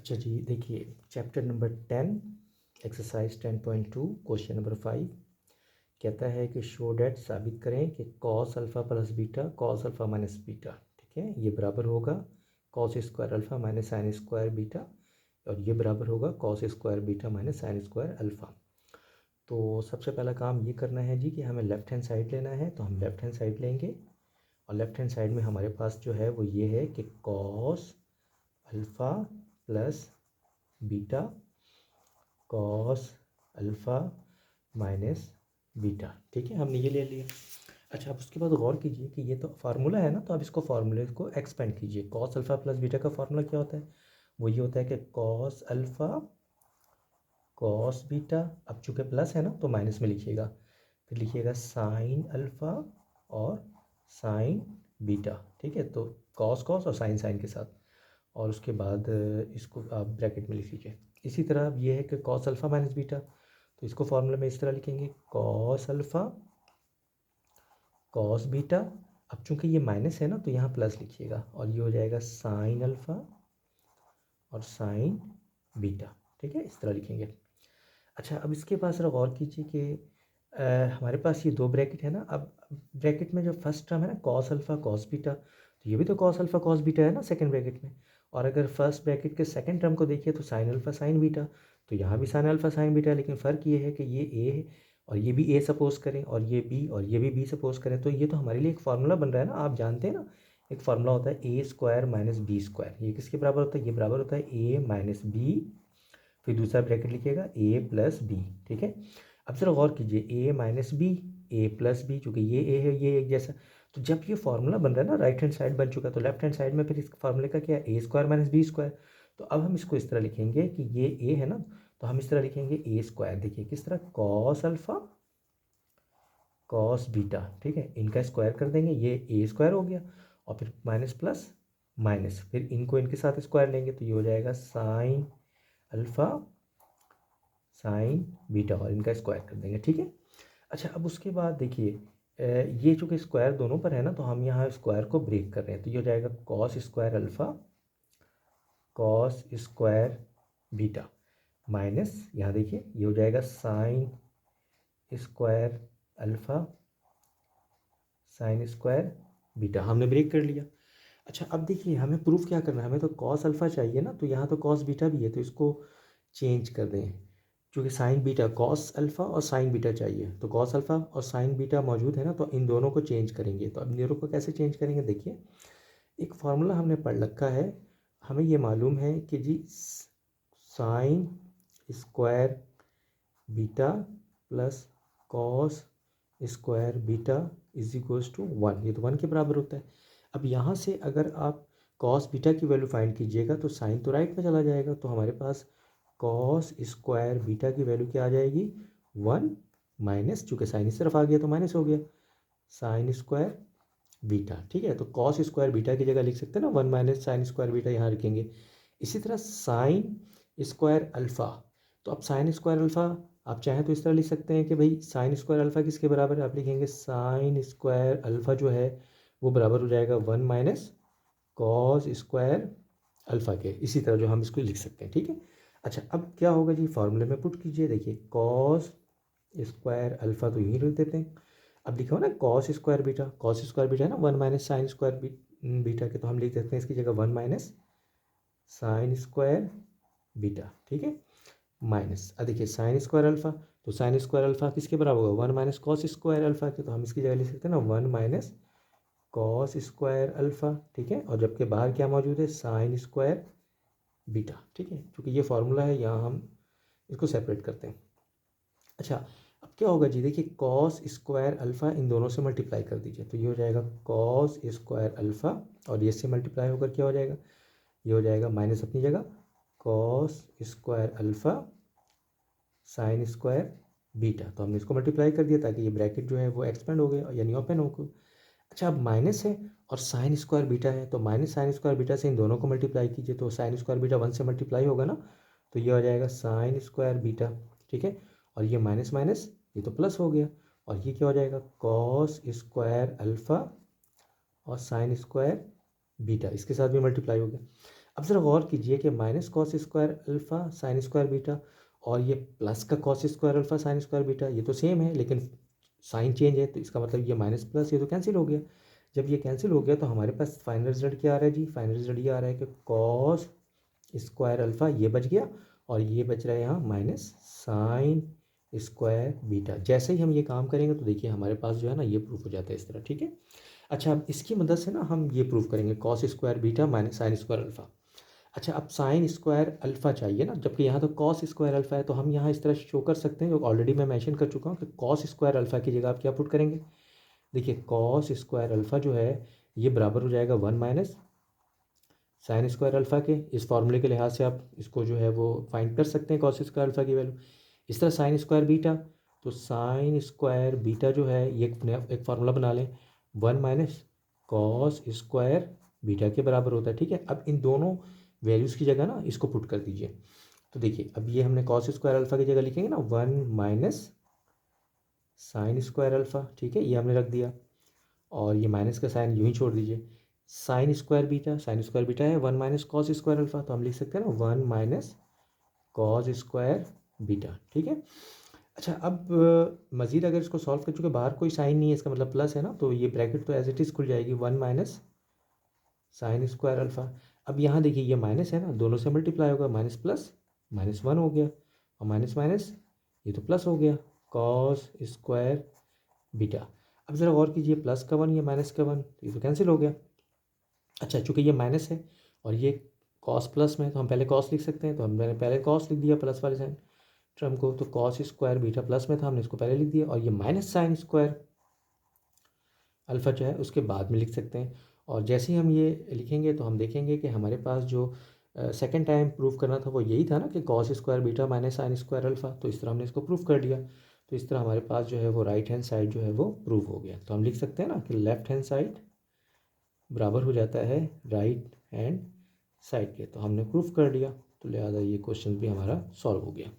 अच्छा जी, देखिए chapter number 10 exercise 10.2 question number 5 कहता है कि शो डैट साबित करें कि cos alpha plus beta cos alpha minus beta, ठीक है, ये बराबर होगा cos square alpha minus sign square beta, और ये बराबर होगा cos square beta minus sine square alpha. तो सबसे पहला काम ये करना है जी कि हमें लेफ़्ट हैंड साइड लेना है, तो हम लेफ़्ट हैंड साइड लेंगे और लेफ़्ट हैंड साइड में हमारे पास जो है वो ये है कि cos alpha plus beta cos alpha minus beta, ठीक है, हमने ये ले लिया। अच्छा, अब उसके बाद गौर कीजिए कि ये तो फार्मूला है ना, तो अब इसको फार्मूले को एक्सपेंड कीजिए। कॉस अल्फ़ा प्लस बीटा का फार्मूला क्या होता है? वो ये होता है कि कॉस अल्फ़ा कॉस बीटा, अब चूँकि प्लस है ना तो माइनस में लिखिएगा, फिर लिखिएगा साइन अल्फ़ा और साइन बीटा, ठीक है, तो कॉस कॉस और साइन साइन के साथ, और उसके बाद इसको आप ब्रैकेट में लिख लीजिए। इसी तरह अब ये है कि कॉस अल्फ़ा माइनस बीटा, तो इसको फॉर्मूला में इस तरह लिखेंगे कॉस अल्फ़ा कॉस बीटा, अब चूंकि ये माइनस है ना तो यहाँ प्लस लिखिएगा और ये हो जाएगा साइन अल्फ़ा और साइन बीटा, ठीक है, इस तरह लिखेंगे। अच्छा, अब इसके पास जरा गौर कीजिए कि हमारे पास ये दो ब्रैकेट है ना, अब ब्रैकेट में जो फर्स्ट टर्म है ना कॉस अल्फ़ा कॉस बीटा, तो ये भी तो कॉस अल्फ़ा कॉस बीटा है ना सेकंड ब्रैकेट में, और अगर फर्स्ट ब्रैकेट के सेकंड टर्म को देखिए तो साइन अल्फ़ा साइन बीटा, तो यहाँ भी साइन अल्फ़ा साइन बीटा है, लेकिन फ़र्क ये है कि ये ए है और ये भी ए सपोज करें और ये बी और ये भी बी सपोज करें, तो ये तो हमारे लिए एक फार्मूला बन रहा है ना। आप जानते हैं ना, एक फार्मूला होता है ए स्क्वायर माइनस बी स्क्वायर, ये किसके बराबर होता है? ये बराबर होता है ए माइनस बी, फिर दूसरा ब्रैकेट लिखिएगा ए प्लस बी, ठीक है। अब जरा गौर कीजिए ए माइनस बी ए प्लस बी, चूँकि ये ए है ये एक जैसा, तो जब ये फार्मूला बन रहा है ना राइट हैंड साइड बन चुका, तो लेफ्ट हैंड साइड में फिर इस फार्मूले का क्या है? ए स्क्वायर माइनस बी स्क्वायर। तो अब हम इसको इस तरह लिखेंगे कि ये ए है ना, तो हम इस तरह लिखेंगे ए स्क्वायर, देखिए किस तरह, कॉस अल्फ़ा कॉस बीटा, ठीक है, इनका स्क्वायर कर देंगे, ये ए स्क्वायर हो गया, और फिर माइनस प्लस माइनस, फिर इनको इनके साथ स्क्वायर लेंगे तो ये हो जाएगा साइन अल्फ़ा साइन बीटा, और इनका स्क्वायर कर देंगे, ठीक है। अच्छा, अब उसके बाद देखिए ये चूँकि स्क्वायर दोनों पर है ना, तो हम यहाँ स्क्वायर को ब्रेक कर रहे हैं, तो ये हो जाएगा cos square alpha cos square beta minus, यहाँ देखिए ये हो जाएगा sine square alpha sine square beta, हमने ब्रेक कर लिया। अच्छा, अब देखिए हमें प्रूफ क्या करना है, हमें तो कॉस अल्फ़ा चाहिए ना, तो यहाँ तो कॉस बीटा भी है, तो इसको चेंज कर दें, क्योंकि साइन बीटा कॉस अल्फ़ा और साइन बीटा चाहिए, तो कॉस अल्फ़ा और साइन बीटा मौजूद है ना, तो इन दोनों को चेंज करेंगे। तो अब इन दोनों को कैसे चेंज करेंगे? देखिए, एक फार्मूला हमने पढ़ रखा है, हमें ये मालूम है कि जी sine square beta plus cos square beta is equals to 1, ये तो 1 के बराबर होता है। अब यहाँ से अगर आप कॉस बीटा की वैल्यू फाइंड कीजिएगा तो साइन तो राइट में चला जाएगा, तो हमारे पास कॉस स्क्वायर बीटा की वैल्यू क्या आ जाएगी? 1 माइनस, चूँकि साइन इस तरफ आ गया तो माइनस हो गया, साइन स्क्वायर बीटा, ठीक है, तो कॉस स्क्वायर बीटा की जगह लिख सकते हैं ना 1 माइनस साइन स्क्वायर बीटा, यहाँ रखेंगे। इसी तरह साइन स्क्वायर अल्फ़ा, तो अब साइन स्क्वायर अल्फ़ा आप चाहें तो इस तरह लिख सकते हैं कि भाई साइन स्क्वायर अल्फ़ा किसके बराबर है? आप लिखेंगे साइन स्क्वायर अल्फ़ा जो है वो बराबर हो जाएगा 1 माइनस कॉस स्क्वायर अल्फ़ा के, इसी तरह जो हम इसको लिख सकते हैं, ठीक है। अच्छा, अब क्या होगा जी, फार्मूले में पुट कीजिए, देखिए कॉस स्क्वायर अल्फ़ा तो यहीं लिख देते हैं, अब लिखा हो ना कॉस स्क्वायर बीटा है ना 1 माइनस साइन स्क्वायर बीटा के, तो हम लिख देते हैं इसकी जगह 1 माइनस साइन स्क्वायर बीटा, ठीक है, माइनस, अब देखिए साइन स्क्वायर अल्फ़ा, तो साइन स्क्वायर अल्फ़ा किसके बराबर होगा? 1 माइनस कॉस स्क्वायर अल्फ़ा के, तो हम इसकी जगह लिख सकते हैं ना 1 माइनस कॉस स्क्वायर अल्फ़ा, ठीक है, और जबकि बाहर क्या मौजूद है? साइन स्क्वायर बीटा, ठीक है, क्योंकि ये फार्मूला है, यहाँ हम इसको सेपरेट करते हैं। अच्छा, अब क्या होगा जी, देखिए कॉस स्क्वायर अल्फ़ा इन दोनों से मल्टीप्लाई कर दीजिए, तो ये हो जाएगा कॉस स्क्वायर अल्फ़ा, और ये से मल्टीप्लाई होकर क्या हो जाएगा? ये हो जाएगा माइनस अपनी जगह cos square alpha sine square beta, तो हमने इसको मल्टीप्लाई कर दिया ताकि ये ब्रैकेट जो है वो एक्सपेंड हो गया यानी ओपन हो गया। अच्छा, अब माइनस है और साइन स्क्वायर बीटा है, तो माइनस साइन स्क्वायर बीटा से इन दोनों को मल्टीप्लाई कीजिए, तो साइन स्क्वायर बीटा 1 से मल्टीप्लाई होगा ना, तो ये हो जाएगा साइन स्क्वायर बीटा, ठीक है, और ये माइनस माइनस ये तो प्लस हो गया, और ये क्या हो जाएगा? कॉस स्क्वायर अल्फ़ा और साइन स्क्वायर बीटा, इसके साथ भी मल्टीप्लाई हो गया। अब ज़रा गौर कीजिए कि minus cos square alpha sine square beta और ये प्लस का cos square alpha sine square beta, ये तो सेम है लेकिन साइन चेंज है, तो इसका मतलब ये माइनस प्लस ये तो कैंसिल हो गया। जब ये कैंसिल हो गया तो हमारे पास फाइनल रिजल्ट क्या आ रहा है जी, फाइनल रिजल्ट ये आ रहा है कि कॉस स्क्वायर अल्फ़ा ये बच गया और ये बच रहा है यहाँ माइनस साइन स्क्वायर बीटा। जैसे ही हम ये काम करेंगे तो देखिए हमारे पास जो है ना ये प्रूफ हो जाता है इस तरह, ठीक है। अच्छा, अब इसकी मदद से ना हम ये प्रूफ करेंगे cos square beta minus sine square alpha. अच्छा, अब साइन स्क्वायर अल्फ़ा चाहिए ना, जबकि यहाँ तो कॉस स्क्वायर अल्फ़ा है, तो हम यहाँ इस तरह शो कर सकते हैं, जो ऑलरेडी मैं मेंशन कर चुका हूँ कि कॉस स्क्वायर अल्फ़ा की जगह आप क्या पुट करेंगे। देखिए कॉस स्क्वायर अल्फ़ा जो है ये बराबर हो जाएगा 1 माइनस साइन स्क्वायर अल्फ़ा के। इस फार्मूले के लिहाज से आप इसको जो है वो फाइंड कर सकते हैं कॉस स्क्वायर अल्फ़ा की वैल्यू। इस तरह साइन स्क्वायर बीटा, तो साइन स्क्वायर बीटा जो है ये एक फार्मूला बना लें, 1 माइनस कॉस स्क्वायर बीटा के बराबर होता है, ठीक है। अब इन दोनों वैल्यूज़ की जगह ना इसको पुट कर दीजिए। तो देखिए अब ये हमने कॉस स्क्वायर अल्फ़ा की जगह लिखेंगे ना 1 माइनस साइन स्क्वायर अल्फ़ा, ठीक है, ये हमने रख दिया और ये माइनस का साइन यूँ ही छोड़ दीजिए। साइन स्क्वायर बीटा है 1 माइनस कॉस स्क्वायर अल्फ़ा, तो हम लिख सकते हैं ना 1 माइनस कॉस स्क्वायर बीटा, ठीक है। अच्छा, अब मज़ीद अगर इसको सॉल्व कर चुके, बाहर कोई साइन नहीं है, इसका मतलब प्लस है ना, तो ये ब्रैकेट तो एज इट इज़ खुल जाएगी 1 माइनस साइन स्क्वायर अल्फ़ा। अब यहाँ देखिए ये माइनस है ना, दोनों से मल्टीप्लाई होगा, माइनस प्लस माइनस 1 हो गया और माइनस माइनस ये तो प्लस हो गया कॉस स्क्वायर बीटा। अब ज़रा गौर कीजिए, प्लस का 1 ये माइनस का 1, तो ये तो कैंसिल हो गया। अच्छा, चूँकि ये माइनस है और ये कॉस प्लस में है, तो हम पहले कॉस लिख सकते हैं, तो मैंने पहले कॉस लिख दिया प्लस वाले साइन टर्म को, तो कॉस स्क्वायर बीटा प्लस में था, हमने इसको पहले लिख दिया और ये माइनस साइन स्क्वायर अल्फ़ा जो है उसके बाद में लिख सकते हैं। और जैसे ही हम ये लिखेंगे तो हम देखेंगे कि हमारे पास जो सेकंड टाइम प्रूफ करना था वो यही था ना कि cos square beta minus sine square alpha, तो इस तरह हमने इसको प्रूफ कर लिया। तो इस तरह हमारे पास जो है वो राइट हैंड साइड जो है वो प्रूफ हो गया। तो हम लिख सकते हैं ना कि लेफ्ट हैंड साइड बराबर हो जाता है राइट हैंड साइड के, तो हमने प्रूफ कर लिया, तो लिहाजा ये क्वेश्चन भी हमारा सॉल्व हो गया।